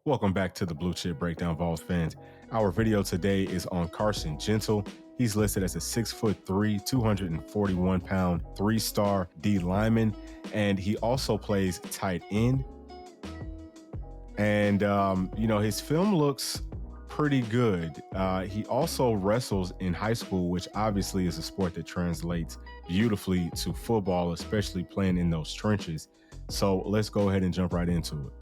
Welcome back to the Blue Chip Breakdown, Vols fans. Our video today is on Carson Gentle. He's listed as a 6'3", 241-pound, 3-star D lineman, and he also plays tight end. And, his film looks pretty good. He also wrestles in high school, which obviously is a sport that translates beautifully to football, especially playing in those trenches. So let's go ahead and jump right into it.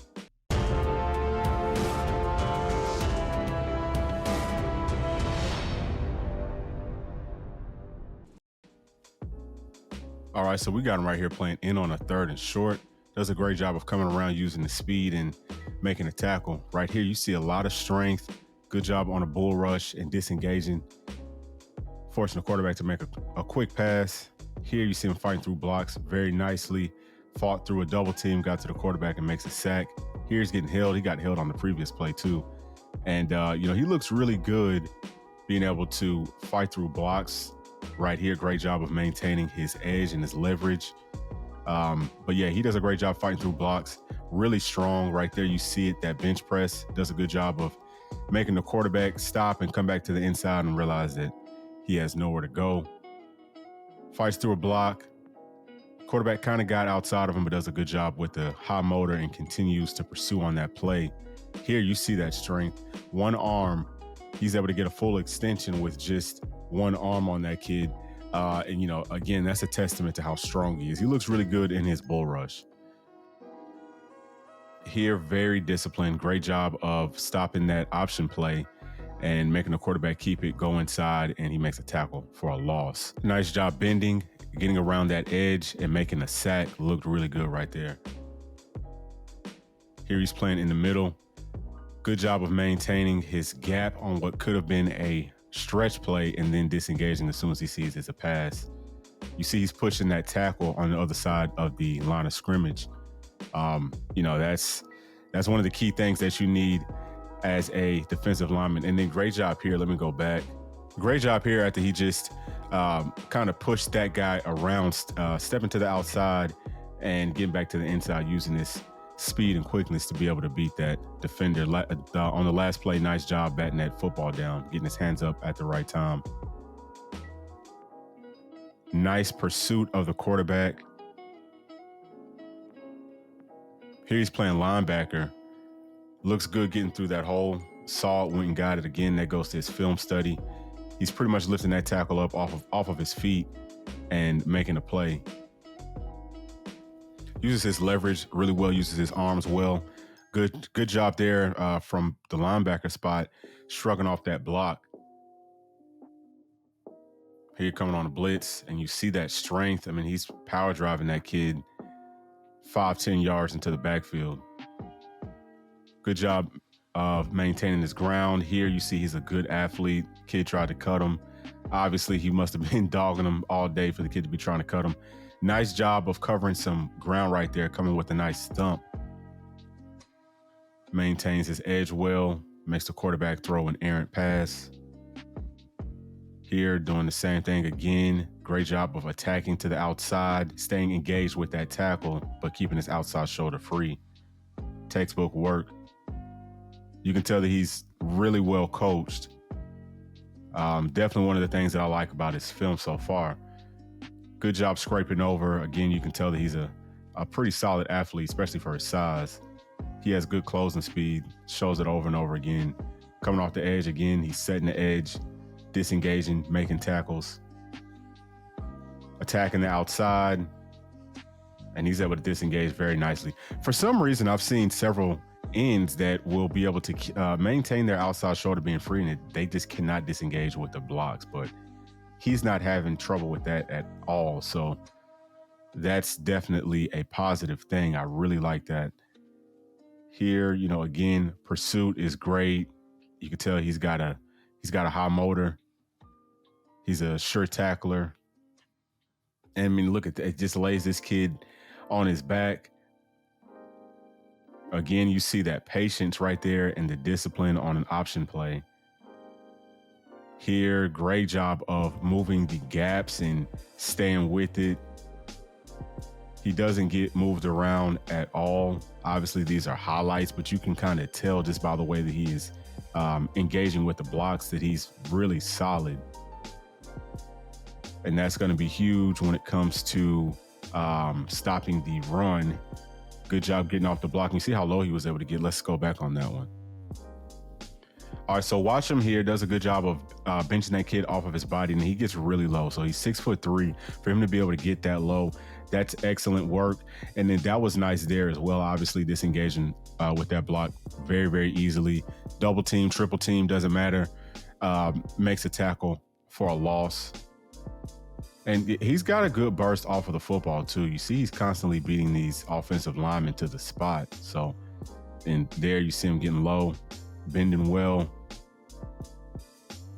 All right, so we got him right here playing in on a 3rd and short. Does a great job of coming around using the speed and making a tackle. Right here, you see a lot of strength. Good job on a bull rush and disengaging, forcing the quarterback to make a quick pass. Here you see him fighting through blocks very nicely. Fought through a double team, got to the quarterback and makes a sack. Here he's getting held. He got held on the previous play too. And, he looks really good being able to fight through blocks. Right here, great job of maintaining his edge and his leverage. But yeah, he does a great job fighting through blocks. Really strong right there. You see it, that bench press does a good job of making the quarterback stop and come back to the inside and realize that he has nowhere to go. Fights through a block. Quarterback kind of got outside of him, but does a good job with the high motor and continues to pursue on that play. Here you see that strength. One arm, he's able to get a full extension with just one arm on that kid. Again, that's a testament to how strong he is. He looks really good in his bull rush. Here, very disciplined. Great job of stopping that option play and making the quarterback keep it, go inside, and he makes a tackle for a loss. Nice job bending, getting around that edge, and making a sack. Looked really good right there. Here he's playing in the middle. Good job of maintaining his gap on what could have been a stretch play and then disengaging as soon as he sees it's a pass. You see he's pushing that tackle on the other side of the line of scrimmage. That's one of the key things that you need as a defensive lineman. And then great job here. Let me go back. Great job here after he just kind of pushed that guy around, stepping to the outside and getting back to the inside using his speed and quickness to be able to beat that defender. On the last play, nice job batting that football down, getting his hands up at the right time. Nice pursuit of the quarterback. Here he's playing linebacker. Looks good getting through that hole. Saw it, went and got it again. That goes to his film study. He's pretty much lifting that tackle up off of his feet and making a play. Uses his leverage really well, uses his arms well. Good job there from the linebacker spot, shrugging off that block. Here coming on a blitz, and you see that strength. I mean, he's power driving that kid 5-10 yards into the backfield. Good job of maintaining his ground. Here you see he's a good athlete. Kid tried to cut him. Obviously, he must have been dogging him all day for the kid to be trying to cut him. Nice job of covering some ground right there, coming with a nice stump. Maintains his edge well, makes the quarterback throw an errant pass. Here, doing the same thing again. Great job of attacking to the outside, staying engaged with that tackle, but keeping his outside shoulder free. Textbook work. You can tell that he's really well coached. Definitely one of the things that I like about his film so far. Good job scraping over. Again, you can tell that he's a pretty solid athlete, especially for his size. He has good closing speed, shows it over and over again. Coming off the edge again, he's setting the edge, disengaging, making tackles, attacking the outside, and he's able to disengage very nicely. For some reason, I've seen several ends that will be able to maintain their outside shoulder being free, and they just cannot disengage with the blocks, but he's not having trouble with that at all. So that's definitely a positive thing. I really like that. Here, again, pursuit is great. You can tell he's got a high motor. He's a sure tackler. And I mean, look at that. It just lays this kid on his back. Again, you see that patience right there and the discipline on an option play. Here, great job of moving the gaps and staying with it. He doesn't get moved around at all. Obviously, these are highlights, but you can kind of tell just by the way that he is engaging with the blocks that he's really solid. And that's going to be huge when it comes to stopping the run. Good job getting off the block. You see how low he was able to get. Let's go back on that one. All right, so watch him here. Does a good job of benching that kid off of his body, and he gets really low. So he's 6'3". For him to be able to get that low, that's excellent work. And then that was nice there as well. Obviously, disengaging with that block very, very easily. Double team, triple team, doesn't matter. Makes a tackle for a loss. And he's got a good burst off of the football, too. You see he's constantly beating these offensive linemen to the spot. So, and there you see him getting low, bending well,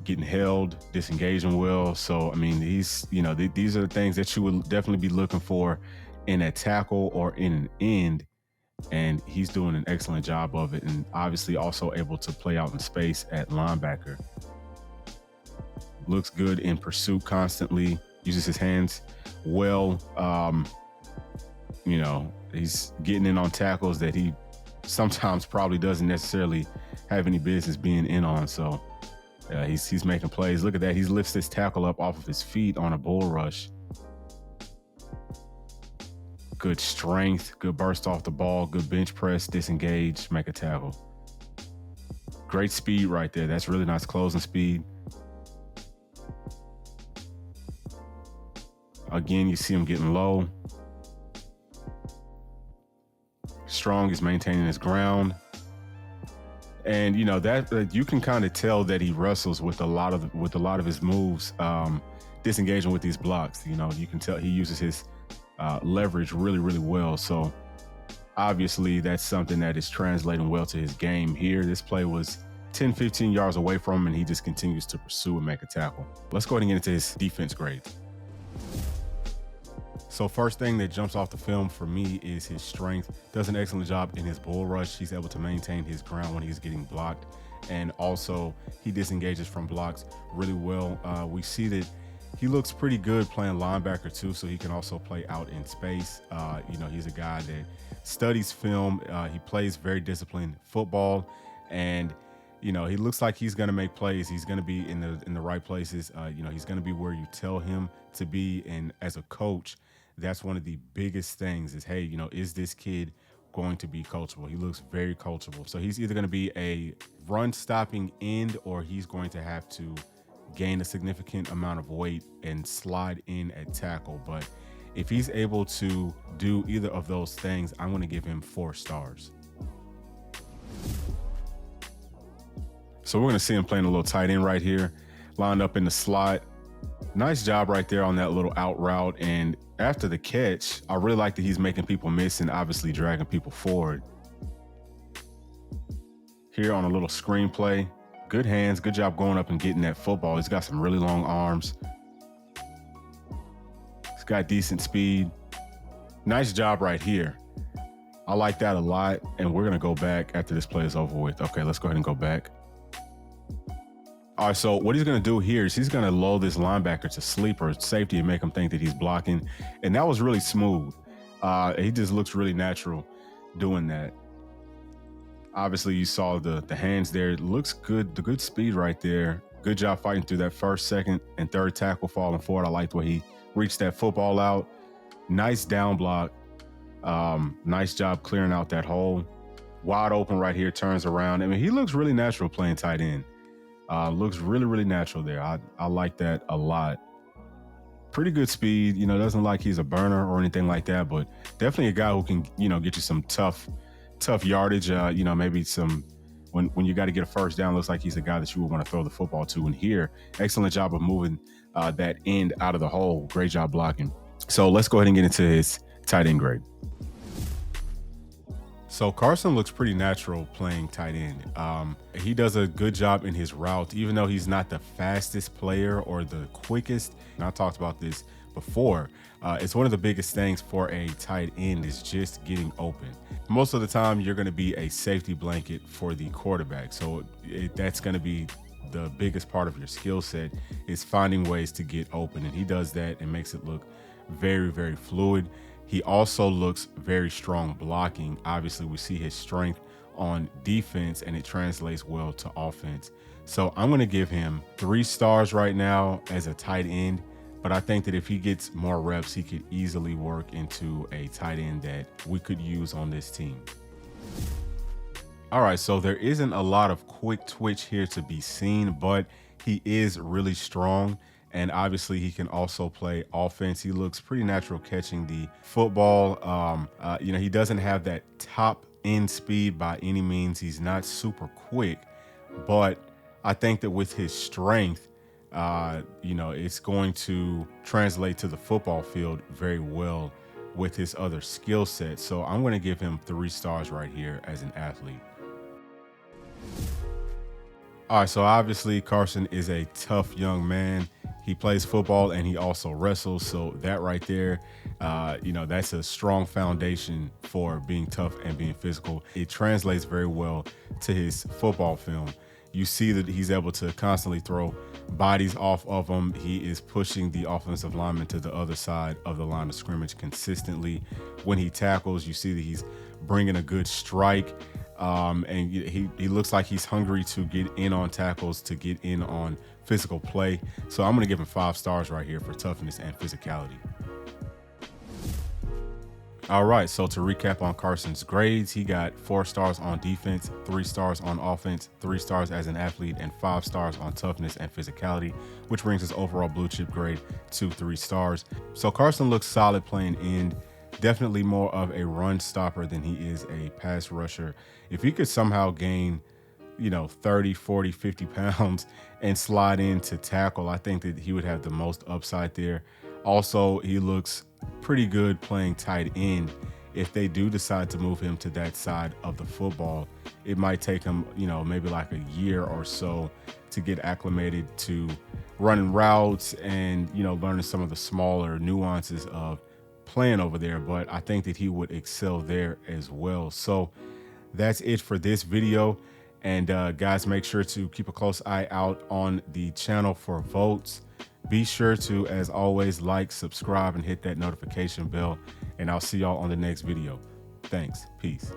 getting held, disengaging well. So, I mean, these are the things that you would definitely be looking for in a tackle or in an end. And he's doing an excellent job of it. And obviously also able to play out in space at linebacker. Looks good in pursuit constantly, uses his hands well. He's getting in on tackles that he sometimes probably doesn't necessarily have any business being in on. So he's making plays. Look at that. He lifts this tackle up off of his feet on a bull rush. Good strength, good burst off the ball, good bench press, disengage, make a tackle. Great speed right there. That's really nice closing speed. Again, you see him getting low. Strong is maintaining his ground. And that you can kind of tell that he wrestles with a lot of his moves, disengaging with these blocks. You can tell he uses his leverage really, really well. So obviously that's something that is translating well to his game here. This play was 10, 15 yards away from him, and he just continues to pursue and make a tackle. Let's go ahead and get into his defense grades. So first thing that jumps off the film for me is his strength. Does an excellent job in his bull rush. He's able to maintain his ground when he's getting blocked. And also he disengages from blocks really well. We see that he looks pretty good playing linebacker too, so he can also play out in space. He's a guy that studies film. He plays very disciplined football, and he looks like he's going to make plays. He's going to be in the right places. He's going to be where you tell him to be. And as a coach, that's one of the biggest things is, hey, is this kid going to be coachable? He looks very coachable. So he's either going to be a run stopping end, or he's going to have to gain a significant amount of weight and slide in at tackle. But if he's able to do either of those things, I'm going to give him 4 stars. So we're going to see him playing a little tight end right here, lined up in the slot. Nice job right there on that little out route. And after the catch, I really like that he's making people miss and obviously dragging people forward. Here on a little screen play, good hands, good job going up and getting that football. He's got some really long arms. He's got decent speed. Nice job right here. I like that a lot. And we're going to go back after this play is over with. Okay, let's go ahead and go back. All right, so what he's going to do here is he's going to lull this linebacker to sleep or safety and make him think that he's blocking. And that was really smooth. He just looks really natural doing that. Obviously, you saw the hands there. It looks good. The good speed right there. Good job fighting through that first, second, and third tackle, falling forward. I like the way he reached that football out. Nice down block. Nice job clearing out that hole. Wide open right here, turns around. I mean, he looks really natural playing tight end. Looks really, really natural there. I like that a lot. Pretty good speed. Doesn't like he's a burner or anything like that, but definitely a guy who can, get you some tough yardage. Maybe some when you got to get a first down. Looks like he's a guy that you would want to throw the football to. And here, excellent job of moving that end out of the hole. Great job blocking. So let's go ahead and get into his tight end grade. So Carson looks pretty natural playing tight end. He does a good job in his route, even though he's not the fastest player or the quickest. And I talked about this before. It's one of the biggest things for a tight end is just getting open. Most of the time, you're going to be a safety blanket for the quarterback. So that's going to be the biggest part of your skill set is finding ways to get open. And he does that and makes it look very, very fluid. He also looks very strong blocking. Obviously, we see his strength on defense, and it translates well to offense. So I'm going to give him 3 stars right now as a tight end. But I think that if he gets more reps, he could easily work into a tight end that we could use on this team. All right, so there isn't a lot of quick twitch here to be seen, but he is really strong. And obviously he can also play offense. He looks pretty natural catching the football. He doesn't have that top end speed by any means. He's not super quick, but I think that with his strength, it's going to translate to the football field very well with his other skill sets. So I'm going to give him 3 stars right here as an athlete. All right, so obviously Carson is a tough young man. He plays football and he also wrestles. So that right there, that's a strong foundation for being tough and being physical. It translates very well to his football film. You see that he's able to constantly throw bodies off of him. He is pushing the offensive lineman to the other side of the line of scrimmage consistently. When he tackles, you see that he's bringing a good strike. And he looks like he's hungry to get in on tackles, to get in on physical play. So I'm going to give him 5 stars right here for toughness and physicality. All right, so to recap on Carson's grades, he got 4 stars on defense, 3 stars on offense, 3 stars as an athlete, and 5 stars on toughness and physicality, which brings his overall blue chip grade to 3 stars. So Carson looks solid playing end. Definitely more of a run stopper than he is a pass rusher. If he could somehow gain, 30, 40, 50 pounds and slide in to tackle, I think that he would have the most upside there. Also, he looks pretty good playing tight end. If they do decide to move him to that side of the football, it might take him, maybe like a year or so to get acclimated to running routes and, learning some of the smaller nuances of playing over there. But I think that he would excel there as well. So that's it for this video. And guys, make sure to keep a close eye out on the channel for votes. Be sure to, as always, like, subscribe, and hit that notification bell. And I'll see y'all on the next video. Thanks. Peace.